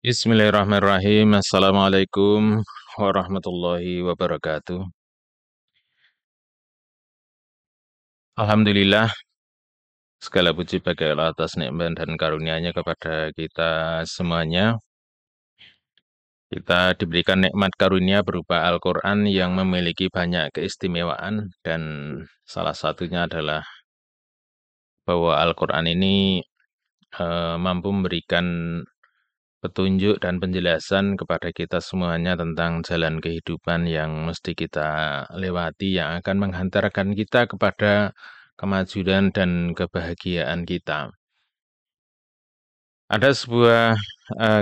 Bismillahirrahmanirrahim. Assalamualaikum warahmatullahi wabarakatuh. Alhamdulillah, segala puji bagi Allah atas nikmat dan karunia-Nya kepada kita semuanya. Kita diberikan nikmat karunia berupa Al-Quran yang memiliki banyak keistimewaan dan salah satunya adalah bahwa Al-Quran ini mampu memberikan petunjuk dan penjelasan kepada kita semuanya tentang jalan kehidupan yang mesti kita lewati, yang akan menghantarkan kita kepada kemajuan dan kebahagiaan kita. Ada sebuah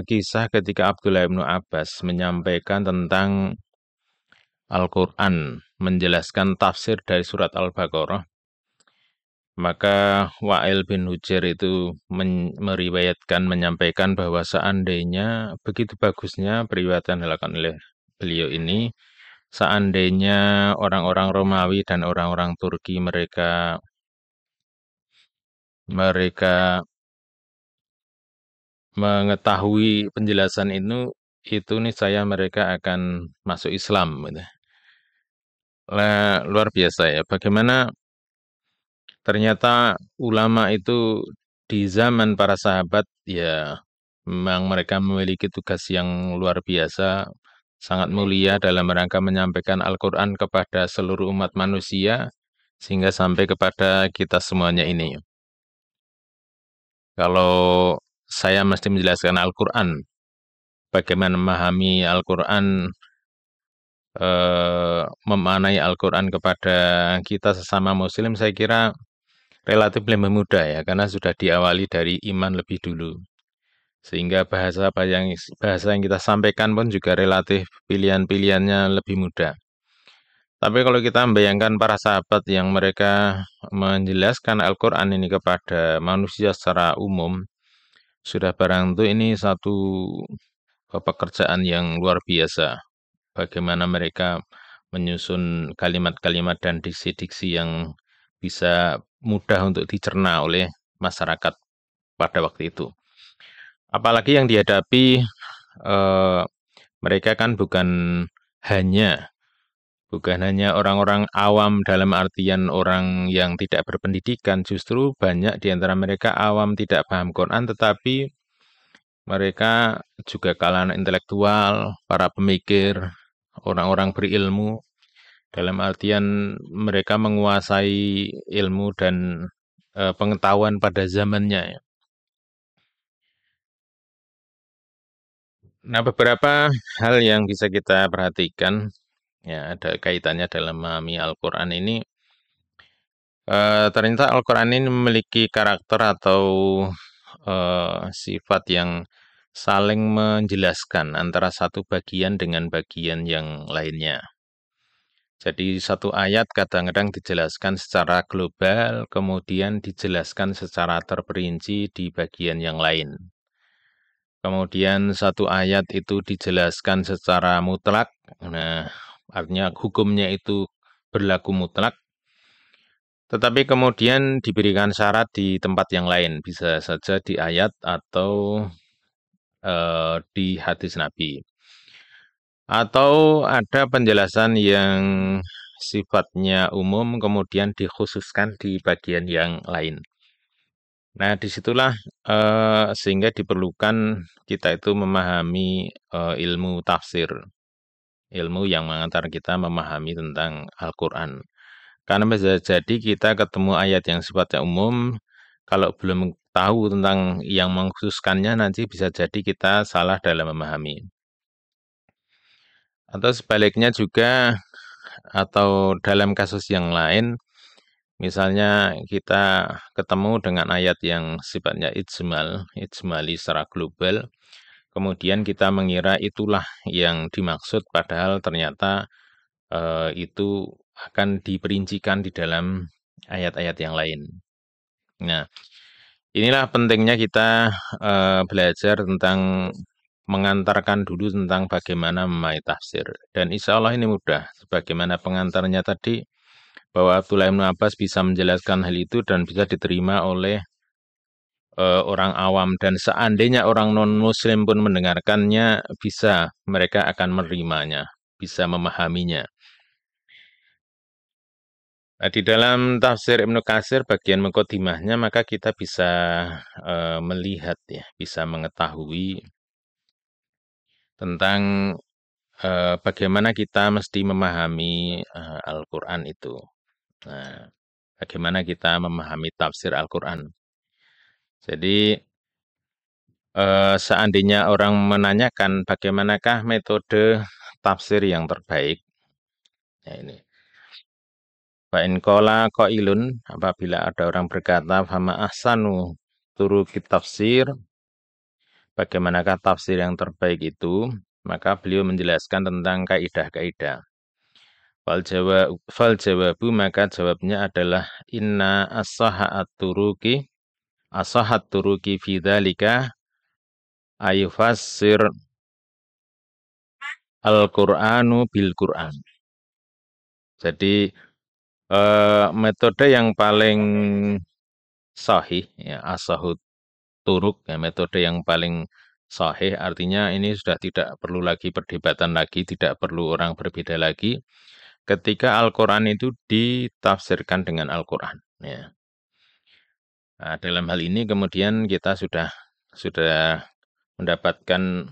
kisah ketika Abdullah bin Abbas menyampaikan tentang Al-Quran, menjelaskan tafsir dari surat Al-Baqarah. Maka Wa'il bin Hujr itu meriwayatkan, menyampaikan bahwa seandainya begitu bagusnya periwayatan dilakukan oleh beliau ini, seandainya orang-orang Romawi dan orang-orang Turki mereka mengetahui penjelasan itu niscaya mereka akan masuk Islam, gitu. Luar biasa ya, bagaimana ternyata ulama itu di zaman para sahabat ya memang mereka memiliki tugas yang luar biasa, sangat mulia dalam rangka menyampaikan Al-Quran kepada seluruh umat manusia, sehingga sampai kepada kita semuanya ini. Kalau saya mesti menjelaskan Al-Quran, bagaimana memahami Al-Quran, memaknai Al-Quran kepada kita sesama Muslim, saya kira relatif lebih mudah ya, karena sudah diawali dari iman lebih dulu. Sehingga bahasa yang kita sampaikan pun juga relatif pilihan-pilihannya lebih mudah. Tapi kalau kita membayangkan para sahabat yang mereka menjelaskan Al-Quran ini kepada manusia secara umum, sudah barang tentu ini satu pekerjaan yang luar biasa. Bagaimana mereka menyusun kalimat-kalimat dan diksi-diksi yang bisa mudah untuk dicerna oleh masyarakat pada waktu itu. Apalagi yang dihadapi mereka kan hanya bukan hanya orang-orang awam dalam artian orang yang tidak berpendidikan, justru banyak di antara mereka awam tidak paham Quran, tetapi mereka juga kalangan intelektual, para pemikir, orang-orang berilmu, dalam artian mereka menguasai ilmu dan pengetahuan pada zamannya, ya. Nah, beberapa hal yang bisa kita perhatikan, ya, ada kaitannya dalam memahami Al-Quran ini. Ternyata Al-Quran ini memiliki karakter atau sifat yang saling menjelaskan antara satu bagian dengan bagian yang lainnya. Jadi satu ayat kadang-kadang dijelaskan secara global, kemudian dijelaskan secara terperinci di bagian yang lain. Kemudian satu ayat itu dijelaskan secara mutlak, nah artinya hukumnya itu berlaku mutlak, tetapi kemudian diberikan syarat di tempat yang lain, bisa saja di ayat atau di hadis Nabi. Atau ada penjelasan yang sifatnya umum, kemudian dikhususkan di bagian yang lain. Nah, disitulah sehingga diperlukan kita itu memahami ilmu tafsir, ilmu yang mengantar kita memahami tentang Al-Quran. Karena bisa jadi kita ketemu ayat yang sifatnya umum, kalau belum tahu tentang yang mengkhususkannya, nanti bisa jadi kita salah dalam memahami. Atau sebaliknya juga, atau dalam kasus yang lain, misalnya kita ketemu dengan ayat yang sifatnya ijmali secara global, kemudian kita mengira itulah yang dimaksud, padahal ternyata itu akan diperincikan di dalam ayat-ayat yang lain. Nah, inilah pentingnya kita belajar tentang mengantarkan dulu tentang bagaimana memahami tafsir. Dan insya Allah ini mudah, sebagaimana pengantarnya tadi, bahwa Abdullah bin Abbas bisa menjelaskan hal itu dan bisa diterima oleh orang awam dan seandainya orang non-muslim pun mendengarkannya, mereka akan menerimanya, bisa memahaminya. Nah, di dalam tafsir Ibnu Katsir bagian muqaddimahnya maka kita bisa melihat ya, bisa mengetahui tentang bagaimana kita mesti memahami Al-Qur'an itu. Nah, bagaimana kita memahami tafsir Al-Qur'an. Jadi seandainya orang menanyakan bagaimanakah metode tafsir yang terbaik. Nah, ini. Fa'in qala qailun, apabila ada orang berkata fama ahsanu turuqit tafsir, bagaimanakah tafsir yang terbaik itu? Maka beliau menjelaskan tentang kaidah-kaidah. Fal jawabu, maka jawabnya adalah inna as-sahat turuki fi dzalika ayufassir Al-Qur'anu bil Qur'an. Jadi metode yang paling sahih ya as-sahut turuk ya, metode yang paling sahih artinya ini sudah tidak perlu lagi perdebatan lagi, tidak perlu orang berbeda lagi ketika Al-Qur'an itu ditafsirkan dengan Al-Qur'an ya. Nah, dalam hal ini kemudian kita sudah mendapatkan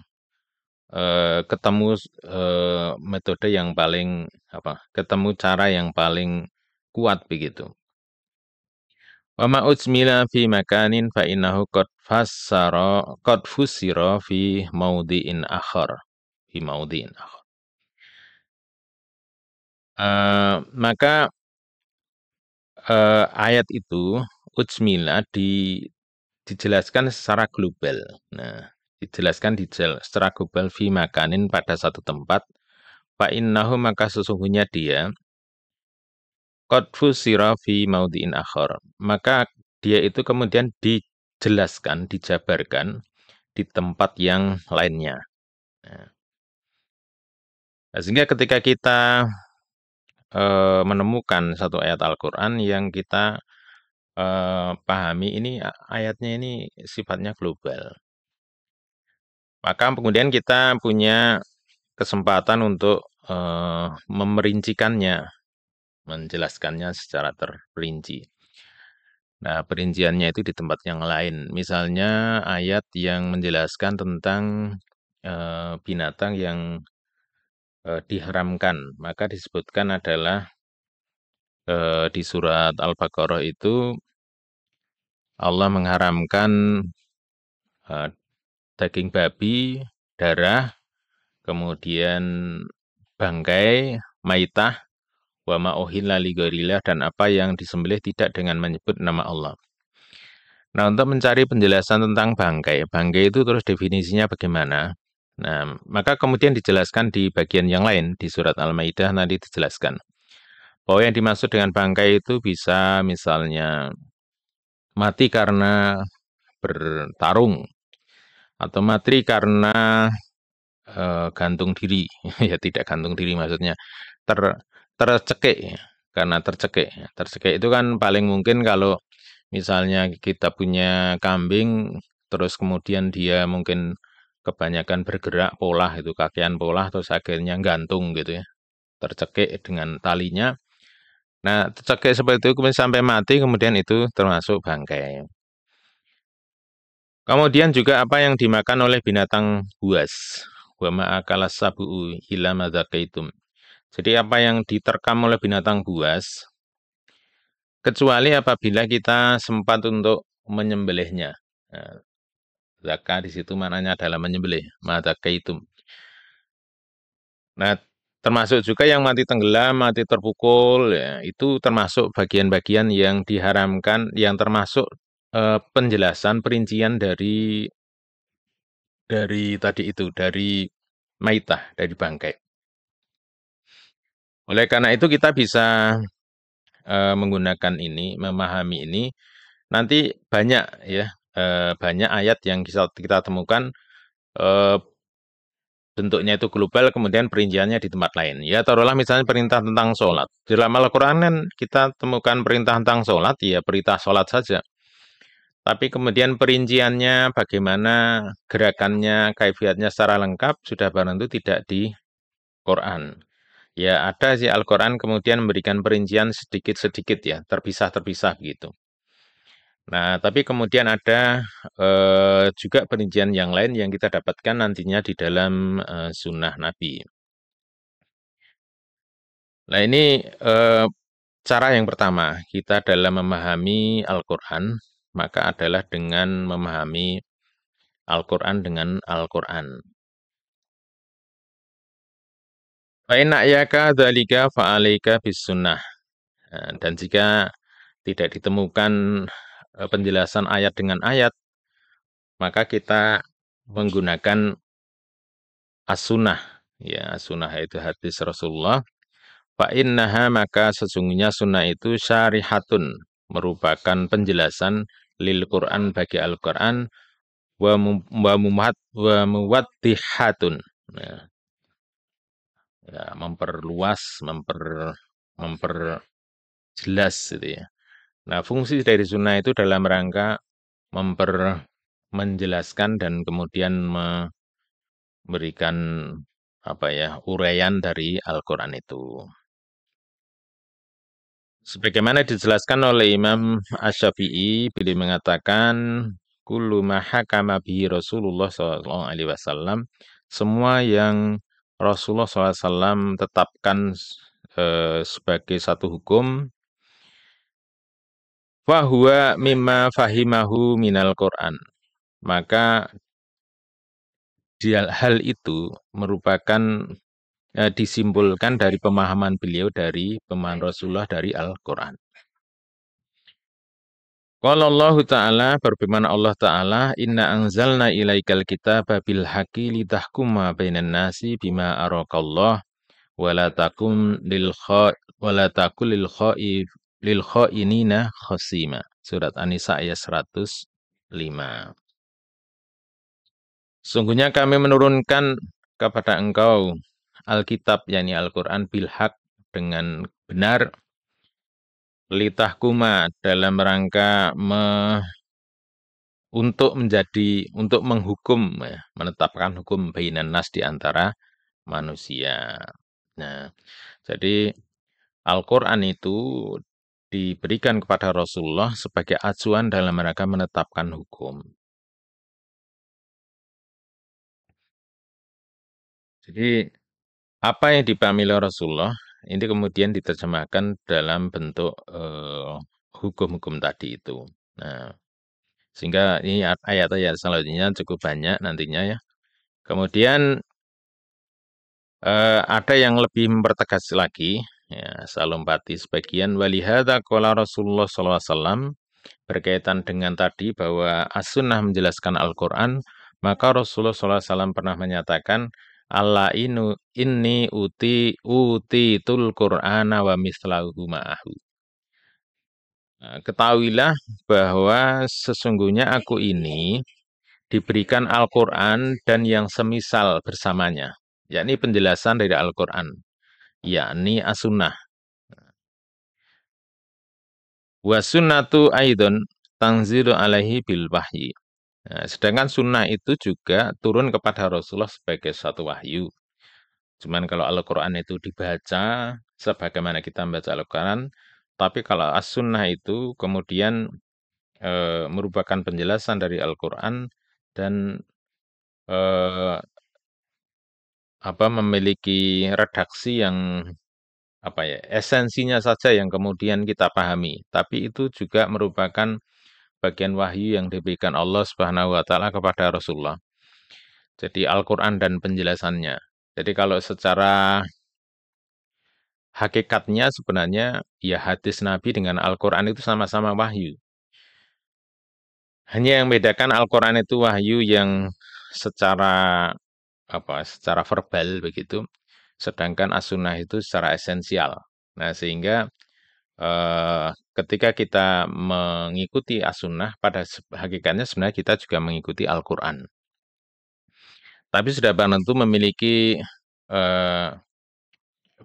ketemu metode yang paling ketemu cara yang paling kuat begitu. Wa ma ujmila fi makanin fa innahu qad fusira fi maudhi'in akhar. Fi maudhi'in akhar. Maka ayat itu ujmila dijelaskan secara global. Nah, dijelaskan secara global fi makanin pada satu tempat. Fa innahu maka sesungguhnya dia qad fusira fi maudhi'in akhar. Maka dia itu kemudian dijelaskan, dijabarkan di tempat yang lainnya. Nah, sehingga ketika kita menemukan satu ayat Al-Quran yang kita pahami ini ayatnya ini sifatnya global. Maka kemudian kita punya kesempatan untuk memerincikannya, menjelaskannya secara terperinci. Nah, perinciannya itu di tempat yang lain. Misalnya ayat yang menjelaskan tentang binatang yang diharamkan, maka disebutkan adalah di surat Al-Baqarah itu Allah mengharamkan daging babi, darah, kemudian bangkai, maitah, wa ma uhilla li ghairillah, dan apa yang disembelih tidak dengan menyebut nama Allah. Nah, untuk mencari penjelasan tentang bangkai itu terus definisinya bagaimana? Nah, maka kemudian dijelaskan di bagian yang lain, di surat Al-Maidah nanti dijelaskan. Bahwa yang dimaksud dengan bangkai itu bisa misalnya mati karena bertarung, atau mati karena gantung diri, ya tidak gantung diri maksudnya, tercekik, karena tercekik. Tercekik itu kan paling mungkin kalau misalnya kita punya kambing, terus kemudian dia mungkin kebanyakan bergerak polah, itu kakian polah, terus akhirnya gantung gitu ya, tercekik dengan talinya. Nah, tercekik seperti itu kemudian sampai mati, kemudian itu termasuk bangkai. Kemudian juga apa yang dimakan oleh binatang buas. Wa ma'akalas sabu'u illa madzakaitum. Jadi apa yang diterkam oleh binatang buas, kecuali apabila kita sempat untuk menyembelihnya. Nah, zakat di situ maknanya adalah menyembelih, madzakaitum. Nah, termasuk juga yang mati tenggelam, mati terpukul, ya, itu termasuk bagian-bagian yang diharamkan, yang termasuk penjelasan perincian dari tadi itu, dari maitah, dari bangkai. Oleh karena itu kita bisa menggunakan ini, memahami ini, nanti banyak ya, banyak ayat yang kita temukan bentuknya itu global, kemudian perinciannya di tempat lain. Ya, taruhlah misalnya perintah tentang sholat. Di dalam Al-Quran kan kita temukan perintah tentang sholat, ya perintah sholat saja. Tapi kemudian perinciannya, bagaimana gerakannya, kaifiatnya secara lengkap sudah barang tentu tidak di Quran. Ya ada sih Al-Quran kemudian memberikan perincian sedikit-sedikit ya, terpisah-terpisah gitu. Nah, tapi kemudian ada juga perincian yang lain yang kita dapatkan nantinya di dalam sunnah Nabi. Nah, ini eh, cara yang pertama, kita dalam memahami Al-Quran, maka adalah dengan memahami Al-Quran dengan Al-Quran. Fa'inna yaka dzalika fa'alaika bis sunnah. Nah, dan jika tidak ditemukan penjelasan ayat dengan ayat, maka kita menggunakan as-sunnah. Ya, as-sunnah itu hadis Rasulullah. Fa innaha maka sesungguhnya sunnah itu syarihatun, merupakan penjelasan lil Quran bagi Al-Quran wa muwaddihatun. Ya, ya, memperluas, memperjelas gitu ya. Nah, fungsi dari sunnah itu dalam rangka menjelaskan dan kemudian memberikan apa ya, uraian dari Al-Qur'an itu. Sebagaimana dijelaskan oleh Imam Asy-Syafi'i, beliau mengatakan kullu ma hakama bihi Rasulullah sallallahu alaihi wasallam, semua yang Rasulullah SAW tetapkan sebagai satu hukum, fahuwa mimma fahimahu minal Qur'an. Maka hal itu merupakan disimpulkan dari pemahaman beliau dari pemahaman Rasulullah dari Al-Quran. Qala Allah Ta'ala, berfirman Allah Ta'ala, Inna anzalna ilaikal kitaba bil haqqi litahkuma bainan nasi bima arakallah wa la takum lil khainina khasima. Surat An-Nisa ayat 105. Sungguhnya kami menurunkan kepada engkau Alkitab, yakni Al-Quran, bilhaq, dengan benar, litahkuma, dalam rangka untuk menghukum, ya, menetapkan hukum bainan nas di antara manusia. Nah, jadi Al-Quran itu diberikan kepada Rasulullah sebagai acuan dalam rangka menetapkan hukum. Jadi apa yang dipahami oleh Rasulullah ini kemudian diterjemahkan dalam bentuk hukum-hukum tadi itu. Nah, sehingga ini ayat-ayat selanjutnya cukup banyak nantinya ya. Kemudian ada yang lebih mempertegas lagi, ya, saya lompati sebagian walihada qala Rasulullah SAW berkaitan dengan tadi bahwa as-sunnah menjelaskan Al-Quran, maka Rasulullah SAW pernah menyatakan Allah inni uti tul Qur'ana wa mislahu ma'ahu. Nah, ketahuilah bahwa sesungguhnya aku ini diberikan Al-Quran dan yang semisal bersamanya, yakni penjelasan dari Al-Quran, yakni as-sunnah. Wa sunnatu aidon tangzilu alaihi bil wahyi. Nah, sedangkan sunnah itu juga turun kepada Rasulullah sebagai satu wahyu. Cuman kalau Al-Quran itu dibaca sebagaimana kita membaca Al-Quran, tapi kalau as-sunnah itu kemudian merupakan penjelasan dari Al-Quran dan eh, memiliki redaksi yang apa ya, esensinya saja yang kemudian kita pahami, tapi itu juga merupakan bagian wahyu yang diberikan Allah Subhanahu wa taala kepada Rasulullah. Jadi Al-Qur'an dan penjelasannya. Jadi kalau secara hakikatnya sebenarnya ya hadis Nabi dengan Al-Qur'an itu sama-sama wahyu. Hanya yang membedakan Al-Qur'an itu wahyu yang secara secara verbal begitu, sedangkan As-Sunnah itu secara esensial. Nah, sehingga ketika kita mengikuti As-Sunnah, pada hakikatnya sebenarnya kita juga mengikuti Al-Quran. Tapi sudah barang tentu memiliki eh,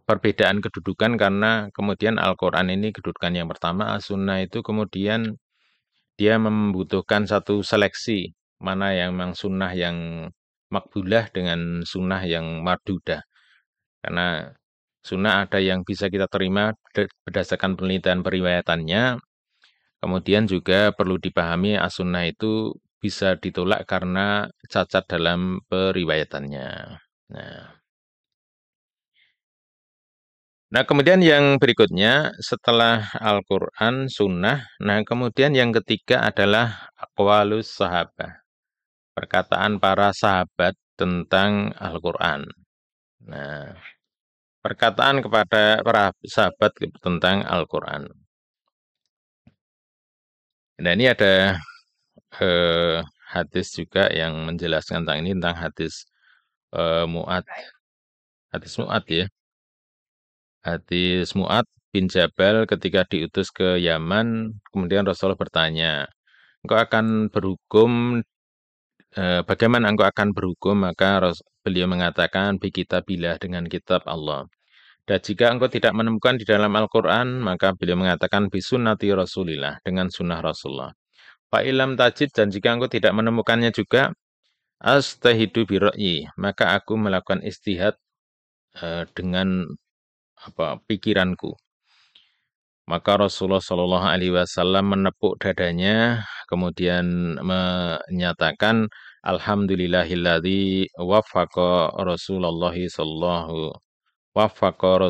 perbedaan kedudukan karena kemudian Al-Quran ini kedudukan yang pertama, As-Sunnah itu kemudian dia membutuhkan satu seleksi, mana yang memang sunnah yang makbulah dengan sunnah yang mardudah. Karena sunnah ada yang bisa kita terima berdasarkan penelitian periwayatannya, kemudian juga perlu dipahami as-sunnah itu bisa ditolak karena cacat dalam periwayatannya. Nah, kemudian yang berikutnya setelah Al-Quran, Sunnah, nah kemudian yang ketiga adalah aqwalus sahabah, perkataan para sahabat tentang Al-Quran. Nah, perkataan kepada para sahabat tentang Al-Quran. Nah, ini ada eh, hadis juga yang menjelaskan tentang ini, tentang hadis Mu'ad. Hadis Mu'ad ya. Hadis Mu'ad bin Jabal ketika diutus ke Yaman, kemudian Rasulullah bertanya, engkau akan berhukum, bagaimana engkau akan berhukum? Maka beliau mengatakan, bi kitabillah, dengan kitab Allah. Dan jika engkau tidak menemukan di dalam Al-Quran, maka beliau mengatakan bisunnati Rasulillah, dengan sunnah Rasulullah. Fa'ilam tajid, dan jika engkau tidak menemukannya juga, astahidu bira'yi, maka aku melakukan istihad dengan pikiranku. Maka Rasulullah Shallallahu Alaihi Wasallam menepuk dadanya, kemudian menyatakan, Alhamdulillahilladzi waffaqa Rasulullah Sallallahu waffaqa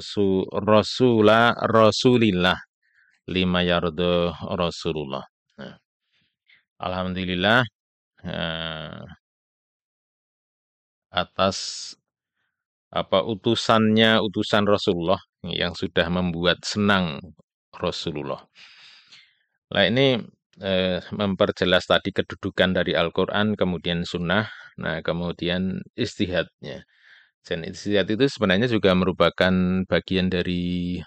Rasulillah lima yardo Rasulullah. Nah, Alhamdulillah atas utusan Rasulullah yang sudah membuat senang Rasulullah. Nah, ini memperjelas tadi kedudukan dari Al-Quran, kemudian Sunnah, nah kemudian istihadnya. Dan istihad itu sebenarnya juga merupakan bagian dari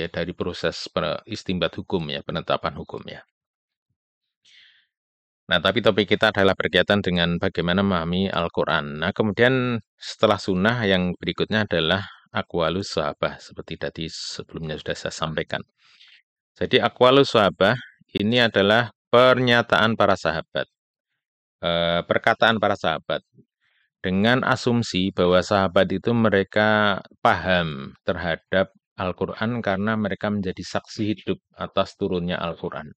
dari proses istinbat hukum ya, penetapan hukum ya. Nah, tapi topik kita adalah berkaitan dengan bagaimana memahami Al-Quran. Nah, kemudian setelah sunnah yang berikutnya adalah aqwalus sahabah, seperti tadi sebelumnya sudah saya sampaikan. Jadi aqwalus sahabah ini adalah pernyataan para sahabat, perkataan para sahabat, dengan asumsi bahwa sahabat itu mereka paham terhadap Al-Quran karena mereka menjadi saksi hidup atas turunnya Al-Quran.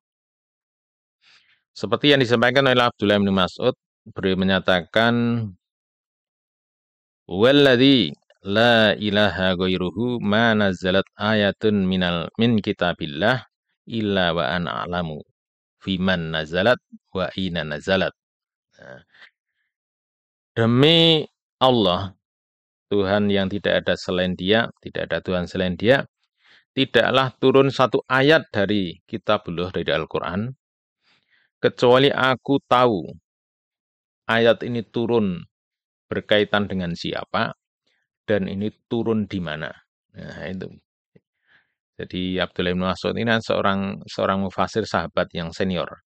Seperti yang disampaikan oleh Abdullah bin Mas'ud, beliau menyatakan, Walladhi la ilaha ghairuhu ma nazzalat ayatun min kitabillah illa wa ana a'lamu fiman nazalat wa ina nazalat. Nah, demi Allah, Tuhan yang tidak ada selain Dia, tidak ada Tuhan selain Dia, tidaklah turun satu ayat dari kitabullah, dari Al-Quran, kecuali aku tahu ayat ini turun berkaitan dengan siapa, dan ini turun di mana. Nah, itu. Jadi Abdullah bin Mas'ud ini seorang mufasir sahabat yang senior.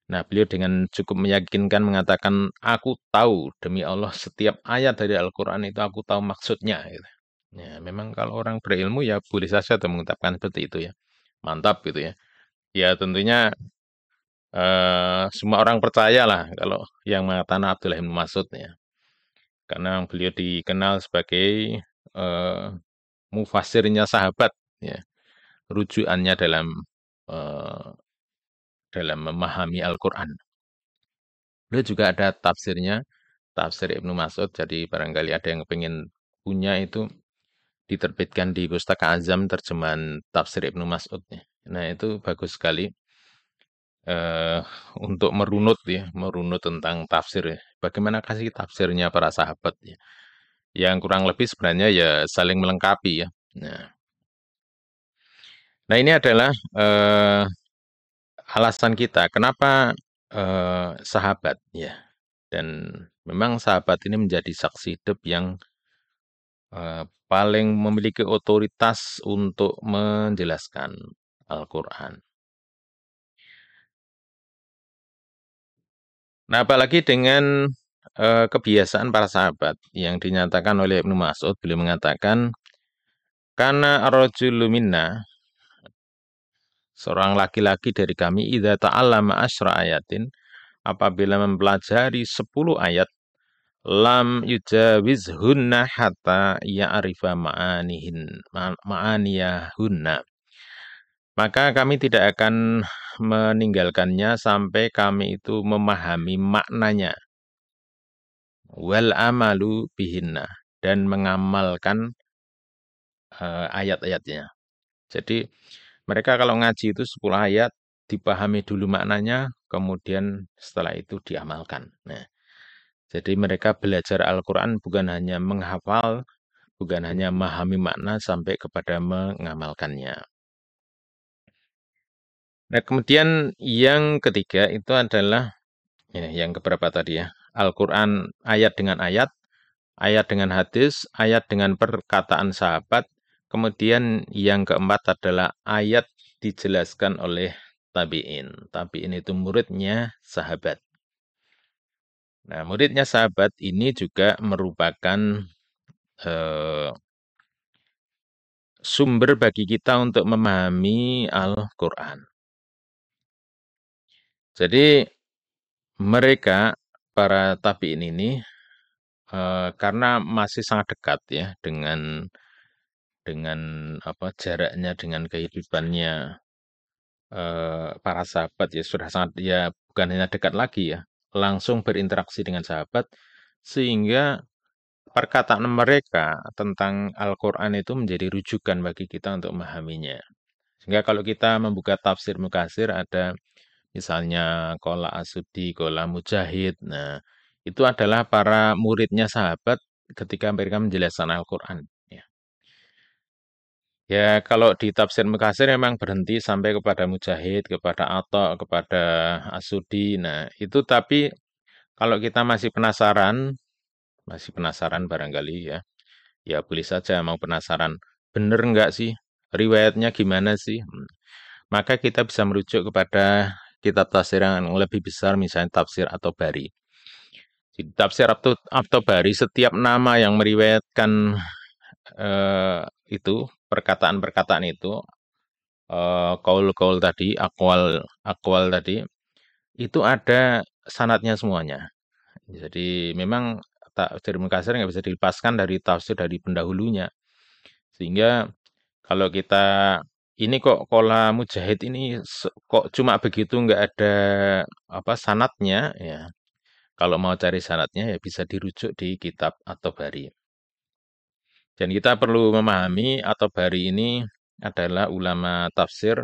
Nah, beliau dengan cukup meyakinkan mengatakan, aku tahu demi Allah setiap ayat dari Al-Quran itu aku tahu maksudnya. Gitu. Ya, memang kalau orang berilmu ya boleh saja mengungkapkan seperti itu ya. Mantap gitu ya. Ya tentunya semua orang percayalah kalau yang mengatakan Abdullah bin Mas'ud ya. Karena beliau dikenal sebagai mufasirnya sahabat ya. Rujukannya eh, dalam memahami Al-Quran. Beliau juga ada tafsirnya, tafsir Ibnu Mas'ud. Jadi barangkali ada yang pengen punya itu diterbitkan di Pustaka Azam terjemahan tafsir Ibnu Mas'ud. Nah itu bagus sekali untuk merunut tentang tafsir ya. Bagaimana kasih tafsirnya para sahabat ya. Yang kurang lebih sebenarnya ya saling melengkapi ya. Nah ini adalah alasan kita kenapa sahabat ya. Dan memang sahabat ini menjadi saksi hidup yang paling memiliki otoritas untuk menjelaskan Al-Quran. Nah, apalagi dengan kebiasaan para sahabat yang dinyatakan oleh Ibnu Mas'ud, beliau mengatakan, karena ar-rajulu minna, seorang laki-laki dari kami idza ta'allama asyra ayatin apabila mempelajari 10 ayat lam yujawizhunna hatta ya'rifa ma'aniyahunna. Maka kami tidak akan meninggalkannya sampai kami itu memahami maknanya. Wal amalu bihinna. Dan mengamalkan ayat-ayatnya. Jadi mereka kalau ngaji itu 10 ayat, dipahami dulu maknanya, kemudian setelah itu diamalkan. Nah, jadi mereka belajar Al-Quran bukan hanya menghafal, bukan hanya memahami makna sampai kepada mengamalkannya. Nah, kemudian yang ketiga itu adalah ini, yang keberapa tadi ya? Al-Quran ayat dengan ayat dengan hadis, ayat dengan perkataan sahabat. Kemudian yang keempat adalah ayat dijelaskan oleh tabi'in. Tabi'in itu muridnya sahabat. Nah, muridnya sahabat ini juga merupakan eh, sumber bagi kita untuk memahami Al-Quran. Jadi mereka, para tabi'in ini, karena masih sangat dekat ya dengan apa jaraknya dengan kehidupannya para sahabat ya sudah sangat ya bukan hanya dekat lagi ya, langsung berinteraksi dengan sahabat sehingga perkataan mereka tentang Al-Qur'an itu menjadi rujukan bagi kita untuk memahaminya. Sehingga kalau kita membuka tafsir Mukatsir ada misalnya qala Asudi, qala Mujahid. Nah, itu adalah para muridnya sahabat ketika mereka menjelaskan Al-Qur'an ya. Ya, kalau di tafsir Mukatsir memang berhenti sampai kepada Mujahid, kepada Atha, kepada Asudi. Nah, itu tapi kalau kita masih penasaran barangkali ya, ya boleh saja mau penasaran, bener enggak sih? Riwayatnya gimana sih? Maka kita bisa merujuk kepada kitab tafsir yang lebih besar, misalnya tafsir atau bari. Di tafsir atau bari, setiap nama yang meriwayatkan eh, itu, perkataan-perkataan itu, kaul-kaul tadi, akwal tadi, itu ada sanatnya semuanya. Jadi memang tafsir Mukatsir nggak bisa dilepaskan dari tafsir dari pendahulunya. Sehingga kalau kita ini kok kola Mujahid ini kok cuma begitu nggak ada apa sanatnya ya. Kalau mau cari sanatnya ya bisa dirujuk di kitab atau bari. Dan kita perlu memahami atau bari ini adalah ulama tafsir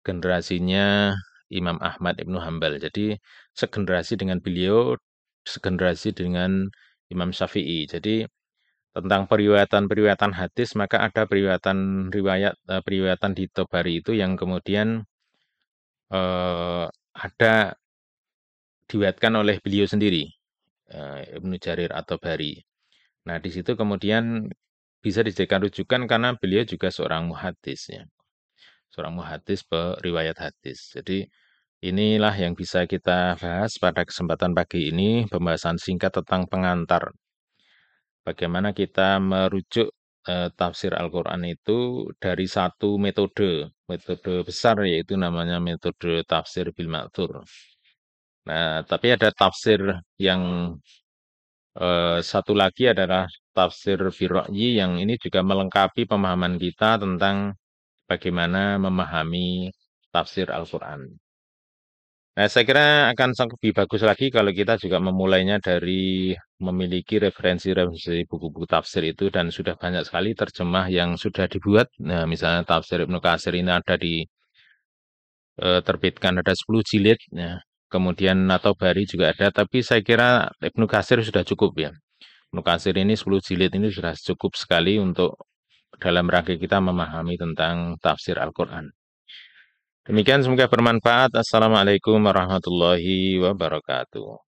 generasinya Imam Ahmad Ibnu Hambal. Jadi segenerasi dengan beliau, segenerasi dengan Imam Syafi'i. Jadi tentang periwayatan-periwayatan hadis, maka ada periwayatan di Tobari itu yang kemudian ada diriwayatkan oleh beliau sendiri, Ibnu Jarir atau Bari. Nah, di situ kemudian bisa dijadikan rujukan karena beliau juga seorang muhadis ya. Seorang muhadis periwayat hadis. Jadi inilah yang bisa kita bahas pada kesempatan pagi ini, pembahasan singkat tentang pengantar. Bagaimana kita merujuk tafsir Al-Quran itu dari satu metode besar yaitu namanya metode tafsir bil ma'thur. Nah, tapi ada tafsir yang satu lagi adalah tafsir birra'yi yang ini juga melengkapi pemahaman kita tentang bagaimana memahami tafsir Al-Quran. Nah, saya kira akan sangat lebih bagus lagi kalau kita juga memulainya dari memiliki referensi-referensi buku-buku tafsir itu dan sudah banyak sekali terjemah yang sudah dibuat. Nah, misalnya tafsir Ibnu Katsir ini ada terbitkan ada 10 jilid ya. Kemudian atau Bari juga ada, tapi saya kira Ibnu Katsir sudah cukup ya. Ibnu Katsir ini 10 jilid ini sudah cukup sekali untuk dalam rangka kita memahami tentang tafsir Al-Quran. Demikian semoga bermanfaat. Assalamualaikum warahmatullahi wabarakatuh.